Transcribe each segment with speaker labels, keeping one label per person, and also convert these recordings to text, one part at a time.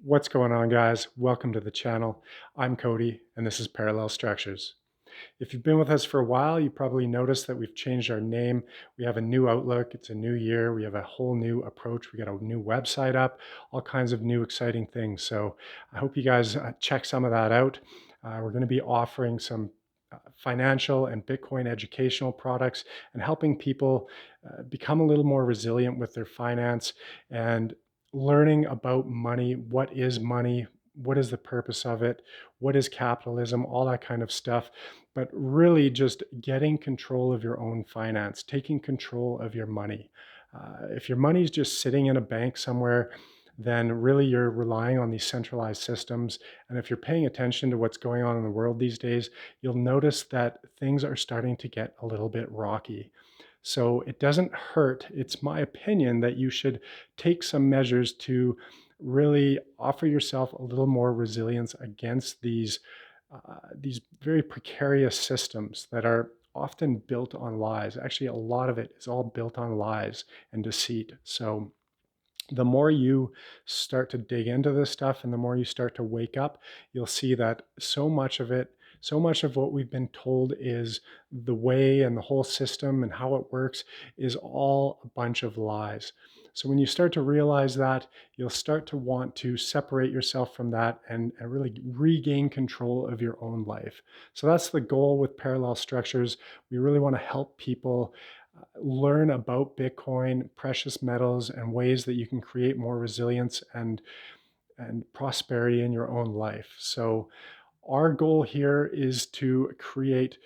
Speaker 1: What's going on, guys? Welcome to the channel. I'm Cody, and this is Parallel Structures. If you've been with us for a while, you probably noticed that we've changed our name. We have a new outlook. It's a new year. We have a whole new approach. We got a new website up, all kinds of new exciting things. So I hope you guys check some of that out. We're going to be offering some financial and Bitcoin educational products and helping people become a little more resilient with their finance and learning about money. What is money? What is the purpose of it? What is capitalism? All that kind of stuff. But really, just getting control of your own finance, taking control of your money. If your money is just sitting in a bank somewhere, then really you're relying on these centralized systems. And if you're paying attention to what's going on in the world these days, you'll notice that things are starting to get a little bit rocky. So it doesn't hurt, it's my opinion, that you should take some measures to really offer yourself a little more resilience against these very precarious systems that are often built on lies. Actually, a lot of it is all built on lies and deceit. So the more you start to dig into this stuff and the more you start to wake up, you'll see that so much of what we've been told is the way, and the whole system and how it works is all a bunch of lies. So when you start to realize that, you'll start to want to separate yourself from that and really regain control of your own life. So that's the goal with Parallel Structures. We really want to help people learn about Bitcoin, precious metals, and ways that you can create more resilience and prosperity in your own life. So our goal here is to create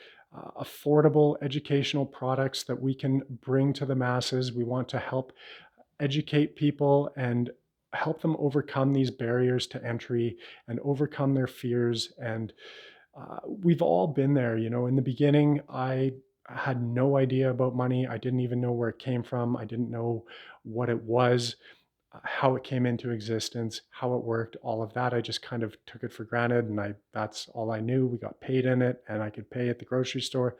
Speaker 1: affordable educational products that we can bring to the masses. We want to help educate people and help them overcome these barriers to entry and overcome their fears. And we've all been there. In the beginning, I had no idea about money. I didn't even know where it came from. I didn't know what it was, how it came into existence, how it worked, all of that. I just kind of took it for granted, and that's all I knew. We got paid in it, and I could pay at the grocery store.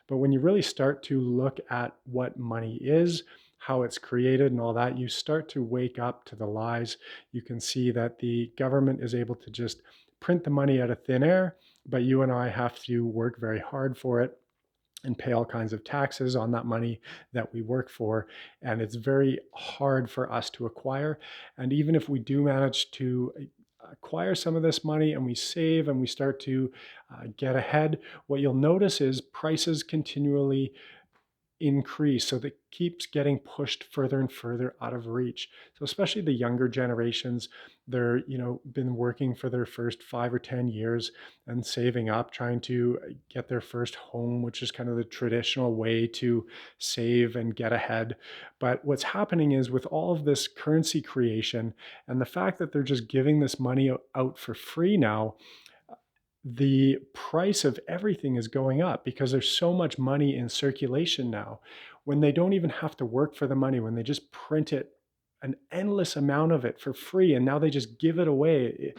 Speaker 1: But when you really start to look at what money is, how it's created and all that, you start to wake up to the lies. You can see that the government is able to just print the money out of thin air, but you and I have to work very hard for it and pay all kinds of taxes on that money that we work for. And it's very hard for us to acquire. And even if we do manage to acquire some of this money and we save and we start to get ahead, what you'll notice is prices continually increase. So that keeps getting pushed further and further out of reach. So especially the younger generations, they're, been working for their first 5 or 10 years and saving up, trying to get their first home, which is kind of the traditional way to save and get ahead. But what's happening is, with all of this currency creation and the fact that they're just giving this money out for free now, the price of everything is going up because there's so much money in circulation now. When they don't even have to work for the money, when they just print it, an endless amount of it for free, and now they just give it away.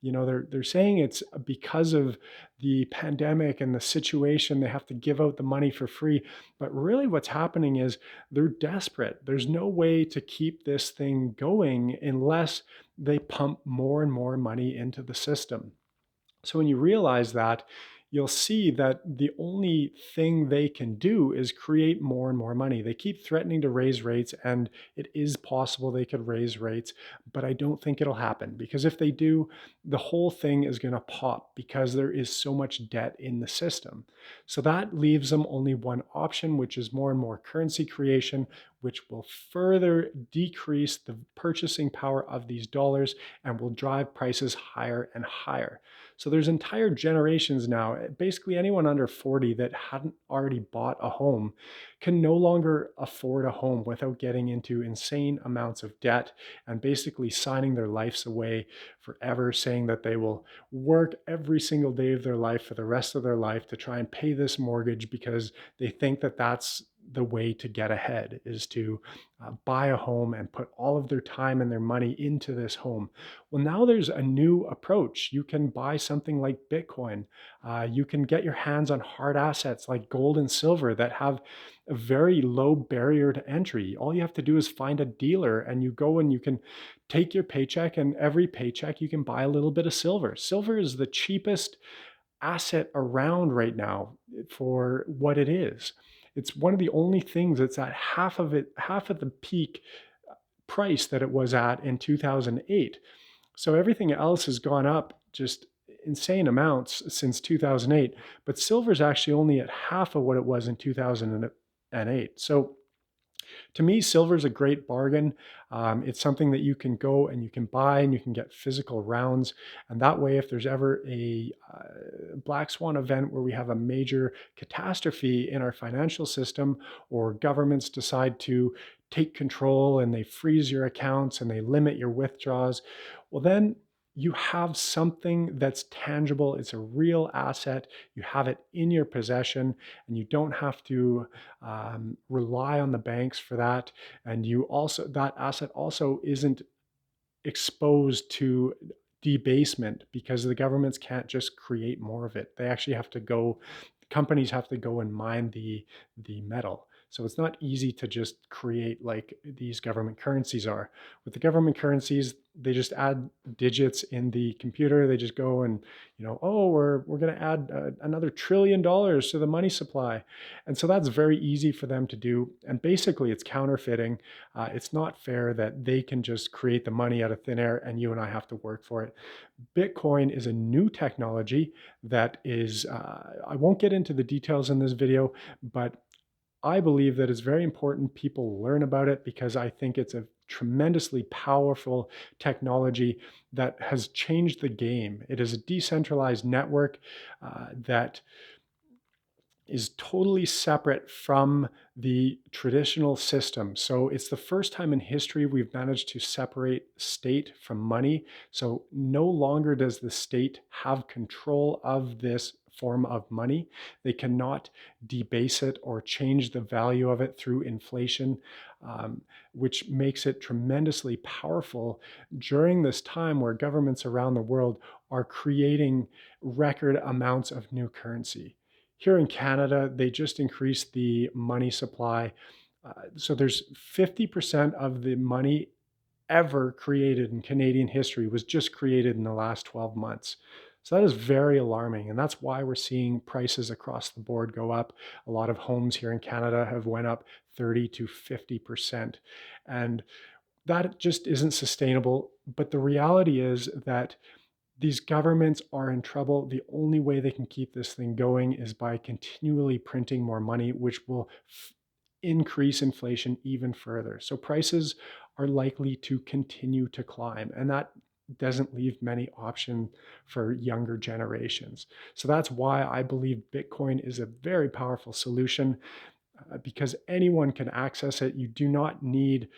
Speaker 1: They're saying it's because of the pandemic and the situation they have to give out the money for free, but really what's happening is they're desperate. There's no way to keep this thing going unless they pump more and more money into the system. So when you realize that, you'll see that the only thing they can do is create more and more money. They keep threatening to raise rates, and it is possible they could raise rates, but I don't think it'll happen, because if they do, the whole thing is going to pop because there is so much debt in the system. So that leaves them only one option, which is more and more currency creation, which will further decrease the purchasing power of these dollars and will drive prices higher and higher. So there's entire generations now, basically anyone under 40 that hadn't already bought a home can no longer afford a home without getting into insane amounts of debt and basically signing their lives away forever, saying that they will work every single day of their life for the rest of their life to try and pay this mortgage because they think that that's the way to get ahead, is to buy a home and put all of their time and their money into this home. Well, now there's a new approach. You can buy something like Bitcoin. You can get your hands on hard assets like gold and silver that have a very low barrier to entry. All you have to do is find a dealer, and you go and you can take your paycheck, and every paycheck you can buy a little bit of silver. Silver is the cheapest asset around right now for what it is. It's one of the only things that's at half of the peak price that it was at in 2008. So everything else has gone up just insane amounts since 2008, but silver is actually only at half of what it was in 2008. So to me, silver is a great bargain. It's something that you can go and you can buy, and you can get physical rounds. And that way, if there's ever a black swan event where we have a major catastrophe in our financial system, or governments decide to take control and they freeze your accounts and they limit your withdrawals, well, then you have something that's tangible. It's a real asset. You have it in your possession, and you don't have to rely on the banks for that. And that asset also isn't exposed to debasement, because the governments can't just create more of it. They actually have to go, companies have to go and mine the metal. So it's not easy to just create like these government currencies are. With the government currencies, they just add digits in the computer. They just go and, oh, we're going to add another $1 trillion to the money supply. And so that's very easy for them to do. And basically, it's counterfeiting. It's not fair that they can just create the money out of thin air and you and I have to work for it. Bitcoin is a new technology that is, I won't get into the details in this video, but I believe that it's very important people learn about it, because I think it's a tremendously powerful technology that has changed the game. It is a decentralized network that is totally separate from the traditional system. So it's the first time in history we've managed to separate state from money. So no longer does the state have control of this form of money. They cannot debase it or change the value of it through inflation, which makes it tremendously powerful during this time where governments around the world are creating record amounts of new currency. Here in Canada, they just increased the money supply. So there's 50% of the money ever created in Canadian history was just created in the last 12 months. So that is very alarming. And that's why we're seeing prices across the board go up. A lot of homes here in Canada have went up 30 to 50%. And that just isn't sustainable. But the reality is that these governments are in trouble. The only way they can keep this thing going is by continually printing more money, which will increase inflation even further. So prices are likely to continue to climb, and that doesn't leave many options for younger generations. So that's why I believe Bitcoin is a very powerful solution, because anyone can access it. You do not need,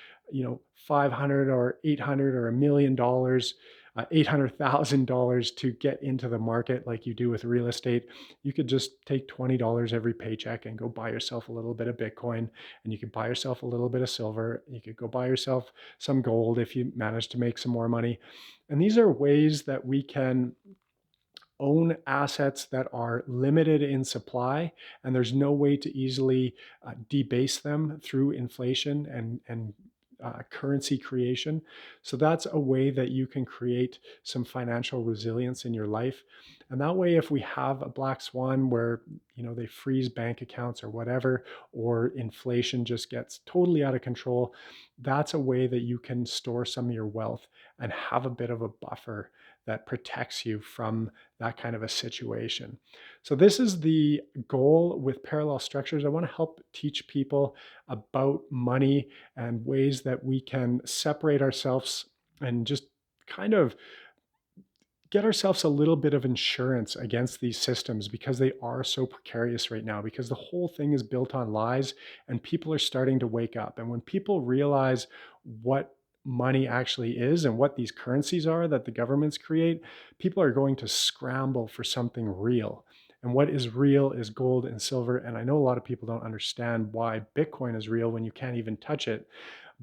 Speaker 1: 500 or 800 or $1 million, $800,000 to get into the market like you do with real estate. You could just take $20 every paycheck and go buy yourself a little bit of Bitcoin, and you could buy yourself a little bit of silver. You could go buy yourself some gold if you manage to make some more money. And these are ways that we can own assets that are limited in supply, and there's no way to easily debase them through inflation and currency creation. So that's a way that you can create some financial resilience in your life. And that way, if we have a black swan where they freeze bank accounts or whatever, or inflation just gets totally out of control, that's a way that you can store some of your wealth and have a bit of a buffer that protects you from that kind of a situation. So this is the goal with Parallel Structures. I want to help teach people about money and ways that we can separate ourselves and just kind of get ourselves a little bit of insurance against these systems, because they are so precarious right now, because the whole thing is built on lies, and people are starting to wake up. And when people realize what money actually is and what these currencies are that the governments create, people are going to scramble for something real. And what is real is gold and silver. And I know a lot of people don't understand why Bitcoin is real when you can't even touch it.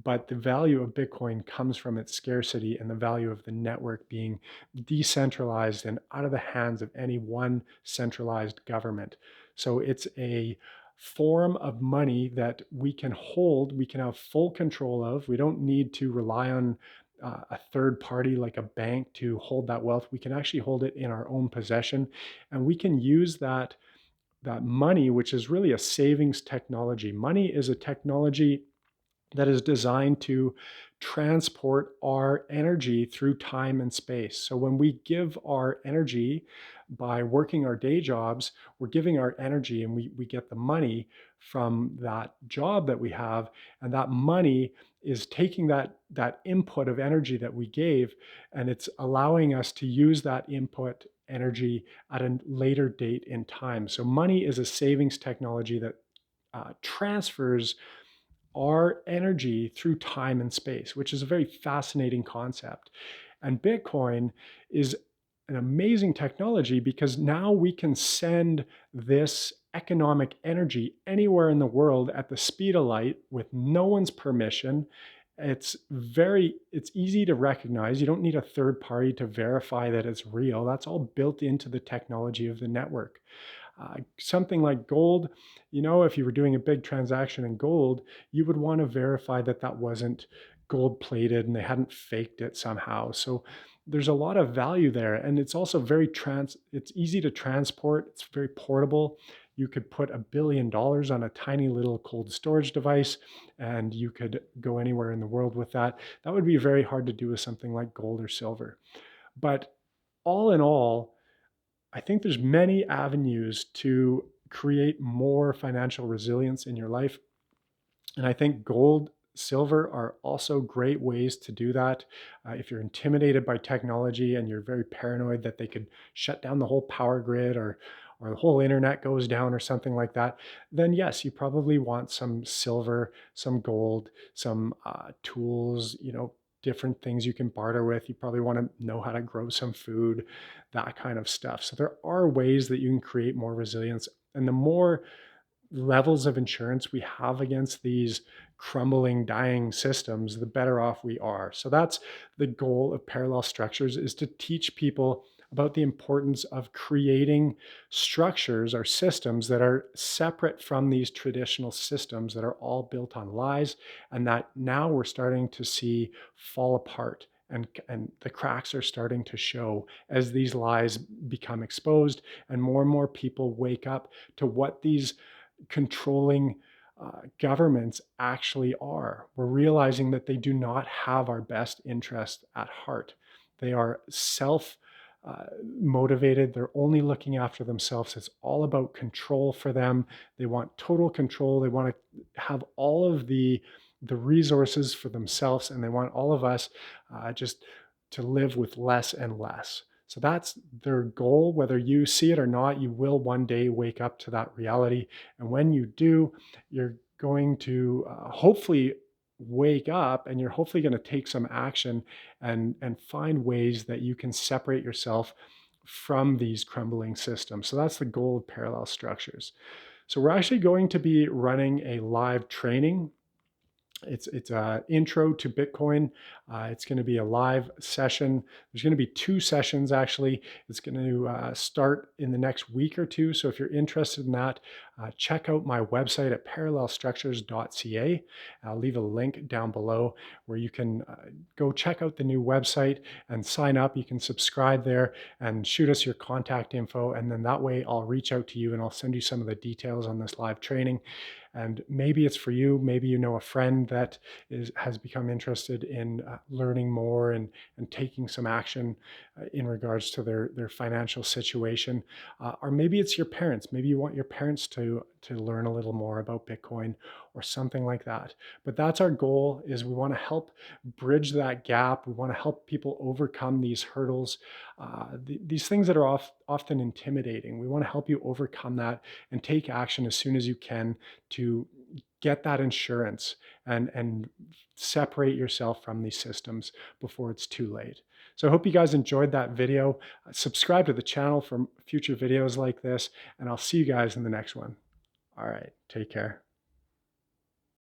Speaker 1: But the value of Bitcoin comes from its scarcity and the value of the network being decentralized and out of the hands of any one centralized government. So it's a form of money that we can hold, we can have full control of. We don't need to rely on a third party like a bank to hold that wealth. We can actually hold it in our own possession, and we can use that money, which is really a savings technology. Money is a technology that is designed to transport our energy through time and space. So when we give our energy by working our day jobs, we're giving our energy and we get the money from that job that we have. And that money is taking that input of energy that we gave, and it's allowing us to use that input energy at a later date in time. So money is a savings technology that transfers our energy through time and space, which is a very fascinating concept. And Bitcoin is an amazing technology because now we can send this economic energy anywhere in the world at the speed of light with no one's permission. It's easy to recognize. You don't need a third party to verify that it's real. That's all built into the technology of the network. Something like gold, if you were doing a big transaction in gold, you would want to verify that that wasn't gold plated and they hadn't faked it somehow. So there's a lot of value there, and it's also it's easy to transport. It's very portable. You could put $1 billion on a tiny little cold storage device and you could go anywhere in the world with that. That would be very hard to do with something like gold or silver. But all in all, I think there's many avenues to create more financial resilience in your life. And I think gold, silver are also great ways to do that. If you're intimidated by technology and you're very paranoid that they could shut down the whole power grid or the whole internet goes down or something like that, then yes, you probably want some silver, some gold, some tools, different things you can barter with. You probably want to know how to grow some food, that kind of stuff. So there are ways that you can create more resilience. And the more levels of insurance we have against these crumbling, dying systems, the better off we are. So that's the goal of Parallel Structures, is to teach people about the importance of creating structures or systems that are separate from these traditional systems that are all built on lies, and that now we're starting to see fall apart. And the cracks are starting to show as these lies become exposed and more people wake up to what these controlling governments actually are. We're realizing that they do not have our best interest at heart. They are self motivated. They're only looking after themselves. It's all about control for them. They want total control. They want to have all of the resources for themselves, and they want all of us just to live with less and less. So that's their goal. Whether you see it or not, you will one day wake up to that reality. And when you do, you're going to hopefully wake up, and you're hopefully going to take some action and find ways that you can separate yourself from these crumbling systems. So that's the goal of Parallel Structures. So we're actually going to be running a live training. It's a intro to Bitcoin. It's going to be a live session. There's going to be 2 sessions actually. It's going to start in the next week or two. So if you're interested in that, check out my website at parallelstructures.ca. I'll leave a link down below where you can go check out the new website and sign up. You can subscribe there and shoot us your contact info, and then that way I'll reach out to you and I'll send you some of the details on this live training. And maybe it's for you. Maybe you know a friend that has become interested in learning more and taking some action in regards to their financial situation. Or maybe it's your parents. Maybe you want your parents to learn a little more about Bitcoin or something like that. But that's our goal, is we want to help bridge that gap. We want to help people overcome these hurdles, these things that are often intimidating. We want to help you overcome that and take action as soon as you can to get that insurance and separate yourself from these systems before it's too late. So I hope you guys enjoyed that video. Subscribe to the channel for future videos like this, and I'll see you guys in the next one. All right, take care.